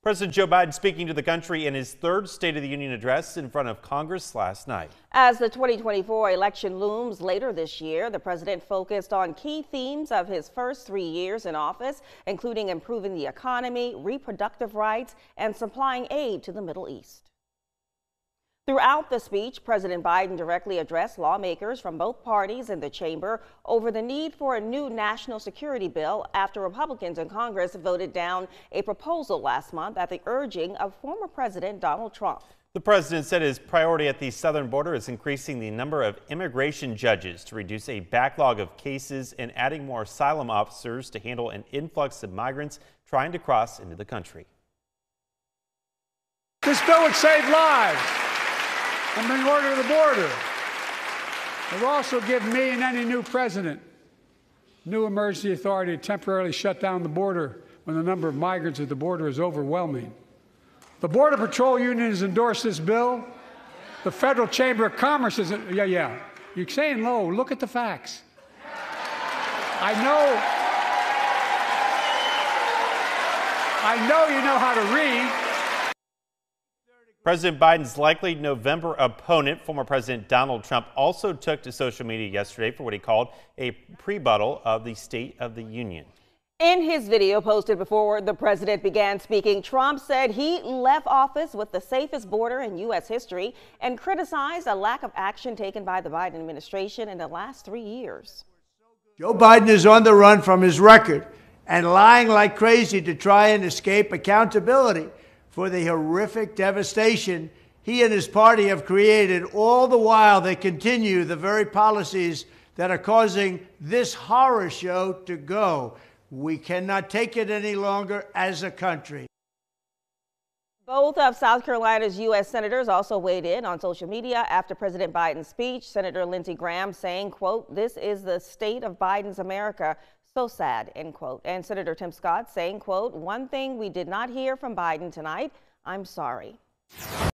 President Joe Biden speaking to the country in his third State of the Union address in front of Congress last night. As the 2024 election looms later this year, the president focused on key themes of his first 3 years in office, including improving the economy, reproductive rights, and supplying aid to the Middle East. Throughout the speech, President Biden directly addressed lawmakers from both parties in the chamber over the need for a new national security bill after Republicans in Congress voted down a proposal last month at the urging of former President Donald Trump. The president said his priority at the southern border is increasing the number of immigration judges to reduce a backlog of cases and adding more asylum officers to handle an influx of migrants trying to cross into the country. This bill would save lives and bring order to the border. It will also give me and any new president new emergency authority to temporarily shut down the border when the number of migrants at the border is overwhelming. The Border Patrol Union has endorsed this bill. The Federal Chamber of Commerce has, yeah. You're saying low. Look at the facts. I know you know how to read. President Biden's likely November opponent, former President Donald Trump, also took to social media yesterday for what he called a rebuttal of the State of the Union. In his video posted before the president began speaking, Trump said he left office with the safest border in U.S. history and criticized a lack of action taken by the Biden administration in the last 3 years. Joe Biden is on the run from his record and lying like crazy to try and escape accountability for the horrific devastation he and his party have created. All the while, they continue the very policies that are causing this horror show to go. We cannot take it any longer as a country. Both of South Carolina's U.S. senators also weighed in on social media after President Biden's speech. Senator Lindsey Graham saying, quote, "This is the state of Biden's America. So sad," end quote. And Senator Tim Scott saying, quote, "One thing we did not hear from Biden tonight, I'm sorry."